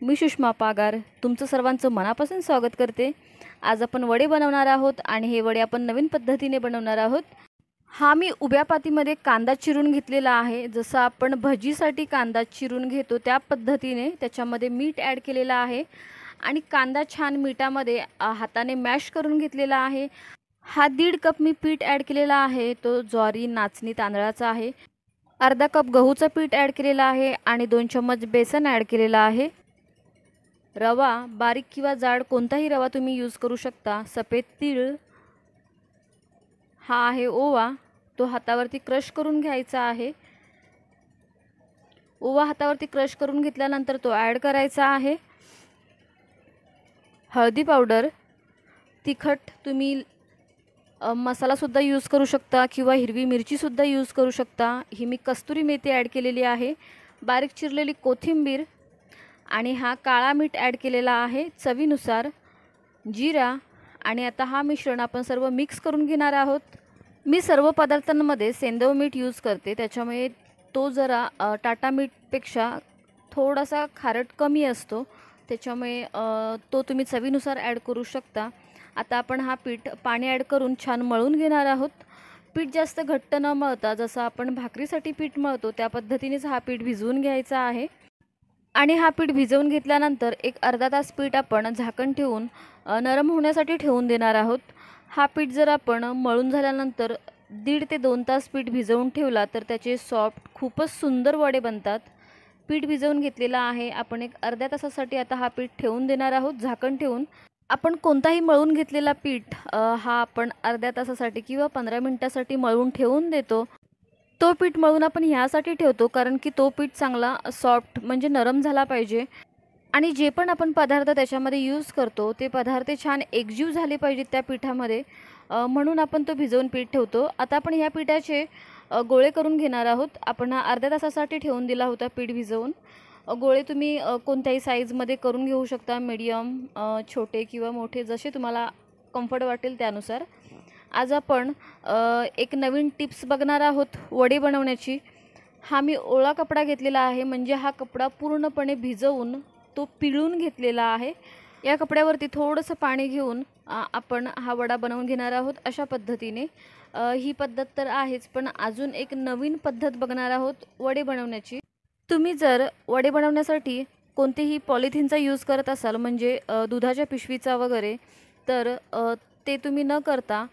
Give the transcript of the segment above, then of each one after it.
मी सुषमा पागार तुमचं सर्वांचं मनापासून स्वागत करते। आज आपण वडे बनवणार आहोत आणि हे वडे आपण नवीन पद्धतीने बनवणार आहोत। हा मी उभ्या पातीमध्ये कांदा चिरून घेतलेला आहे। जसं आपण भजीसाठी कांदा चिरून घेतो त्या पद्धतीने त्याच्यामध्ये मीठ ॲड केलेलं आहे आणि कांदा छान मिठामध्ये हाताने मॅश करून घेतलेला आहे। हा 1.5 कप मी पीठ ॲड केलेला आहे, तो ज्वारी नाचणी तांदळाचा आहे। अर्धा कप गहूचं पीठ ॲड केलेलं आहे आणि 2 चम्मच बेसन ॲड केलेला आहे। रवा बारीक किंवा जाड कोणताही रवा तुम्ही यूज करू शकता। सफेद तीळ, हा आहे ओवा, तो हातावरती क्रश करून घ्यायचा आहे। ओवा हातावरती क्रश करून घेतल्यानंतर तो ॲड करायचा आहे। हळदी पावडर, तिखट तुम्ही मसाला सुद्धा यूज करू शकता किंवा हिरवी मिरची सुद्धा यूज करू शकता। ही मी कस्तुरी मेथी ॲड केलेली आहे। बारीक चिरलेली कोथिंबीर आणि हा काळा मीठ ॲड केलेला आहे चवीनुसार, जिरा आणि आता हा मिश्रण आपण सर्व मिक्स करून घेणार आहोत। मी सर्व पदार्थांमध्ये सेंधव मीठ यूज करते, त्याच्यामुळे तो जरा टाटा मीठपेक्षा थोडासा खारट कमी असतो, त्याच्यामुळे तो तुम्ही चवीनुसार ॲड करू शकता। आता आपण हा पीठ पाणी ॲड करून छान मळून घेणार आहोत। पीठ जास्त घट्ट न मळता जसं आपण भाकरीसाठी पीठ मळतो त्या पद्धतीनेच हा पीठ भिजवून घ्यायचा आहे। आणि हा पीठ भिजवून घेतल्यानंतर एक अर्धा तास पीठ आपण झाकण ठेवून नरम होण्यासाठी ठेवून देणार आहोत। हा पीठ जर आपण मळून झाल्यानंतर 1.5 ते 2 तास पीठ भिजवून ठेवला तर त्याचे सॉफ्ट खूपच सुंदर वडे बनतात। पीठ भिजवून घेतलेला आहे, आपण एक अर्ध्या तासासाठी आता हा पीठ ठेवून देणार आहोत झाकण ठेवून। आपण कोणताही मळून घेतलेला पीठ हा आपण अर्ध्या तासासाठी किंवा 15 मिनिटासाठी मळून ठेवून देतो। तो पीठ मळून आपण ह्यासाठी ठेवतो कारण की तो पीठ चांगला सॉफ्ट म्हणजे नरम झाला पाहिजे आणि जे पण आपण पदार्थ त्याच्यामध्ये यूज करतो ते पदार्थ छान एकजीव झाले पाहिजेत त्या पिठामध्ये, म्हणून आपण तो भिजवून पीठ ठेवतो। आता आपण ह्या पिठाचे गोळे करून घेणार आहोत। आपण हा अर्ध्या तासासाठी ठेवून दिला होता पीठ भिजवून। गोळे तुम्ही कोणत्याही साईजमध्ये करून घेऊ शकता, मीडियम, छोटे किंवा मोठे, जसे तुम्हाला कम्फर्ट वाटेल त्यानुसार। आज आपण एक नवीन टिप्स बघणार आहोत वडे बनवण्याची। हा मी ओला कपडा घेतलेला आहे, म्हणजे हा कपडा पूर्णपणे भिजवून तो पिळून घेतलेला आहे। या कपड्यावरती थोडंसं पाणी घेऊन आपण हा वडा बनवून घेणार आहोत अशा पद्धतीने। ही पद्धत तर आहेच, पण अजून एक नवीन पद्धत बघणार आहोत वडे बनवण्याची। तुम्ही जर वडे बनवण्यासाठी कोणतेही पॉलिथिनचा यूज करत असाल, म्हणजे दुधाच्या पिशवीचा वगैरे, तर ते तुम्ही न करता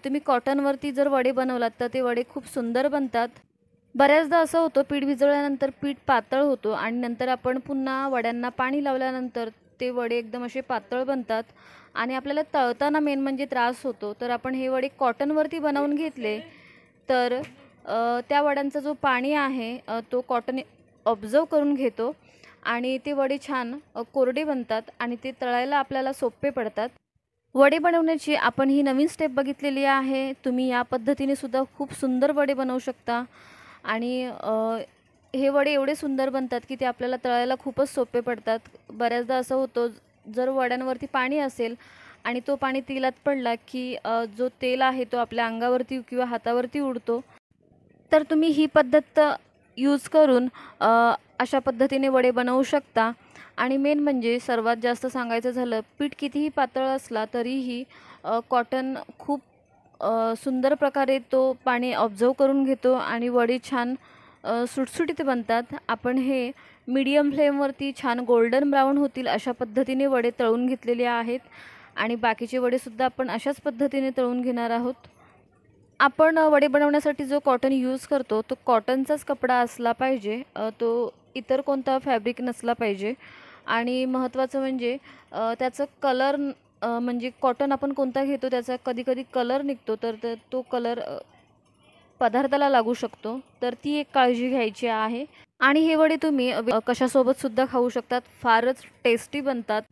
तुम्ही कॉटनवरती जर वडे बनवलात तर ते वडे खूप सुंदर बनतात। बऱ्याचदा असं होतं पीठ भिजवल्यानंतर पीठ पातळ होतो आणि नंतर आपण पुन्हा वड्यांना पाणी लावल्यानंतर ते वडे एकदम असे पातळ बनतात आणि आपल्याला तळताना मेन म्हणजे त्रास होतो। तर आपण हे वडे कॉटनवरती बनवून घेतले तर त्या वड्यांचा जो पाणी आहे तो कॉटन ऑब्झर्व करून घेतो आणि ते वडे छान कोरडे बनतात आणि ते तळायला आपल्याला सोपे पडतात। वडे बनवण्याची आपण ही नवीन स्टेप बघितलेली आहे। तुम्ही या पद्धतीने सुद्धा खूप सुंदर वडे बनवू शकता आणि हे वडे एवढे सुंदर बनतात की ते आपल्याला तळायला खूपच सोपे पडतात। बऱ्याचदा असं होतं जर वड्यांवरती पाणी असेल आणि तो पाणी तेलात पडला की जो तेल आहे तो आपल्या अंगावरती किंवा हातावरती उडतो। तर तुम्ही ही पद्धत यूज करून अशा पद्धतीने वडे बनवू शकता। आणि मेन म्हणजे सर्वात जास्त सांगायचं झालं, पीठ कितीही पातळ असला तरीही कॉटन खूप सुंदर प्रकारे तो पाणी ऑब्झर्व करून घेतो आणि वडे छान सुटसुटीत बनतात। आपण हे मीडियम फ्लेमवरती छान गोल्डन ब्राऊन होतील अशा पद्धतीने वडे तळून घेतलेले आहेत आणि बाकीचे वडेसुद्धा आपण अशाच पद्धतीने तळून घेणार आहोत। आपण वडे बनवण्यासाठी जो कॉटन यूज करतो तो कॉटनचाच कपडा असला पाहिजे, तो इतर कोणता फॅब्रिक नसला पाहिजे। आणि महत्त्वाचं म्हणजे त्याचं कलर, म्हणजे कॉटन आपण कोणता घेतो त्याचा कधीकधी कलर निघतो, तर तो कलर पदार्थाला लागू शकतो, तर ती एक काळजी घ्यायची आहे। आणि हे वडे तुम्ही कशासोबत सुद्धा खाऊ शकतात, फारच टेस्टी बनतात।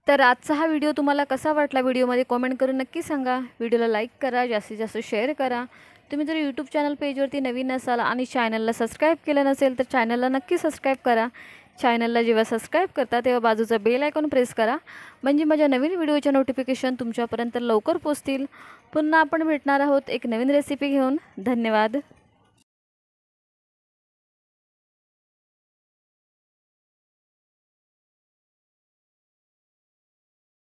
तर आजचा हा व्हिडिओ तुम्हाला कसा वाटला व्हिडिओमध्ये कमेंट करून नक्की सांगा। व्हिडिओला लाईक करा, जास्तीत जास्त शेअर करा। तुम्ही जर यूट्यूब चॅनल पेजवरती नवीन असाल आणि चॅनलला सबस्क्राईब केलं नसेल तर चॅनलला नक्की सबस्क्राईब करा। चॅनलला जेव्हा सबस्क्राईब करता तेव्हा बाजूचा बेल आयकॉन प्रेस करा, म्हणजे माझ्या नवीन व्हिडिओच्या नोटिफिकेशन तुमच्यापर्यंत लवकर पोहोचतील। पुन्हा आपण भेटणार आहोत एक नवीन रेसिपी घेऊन। धन्यवाद।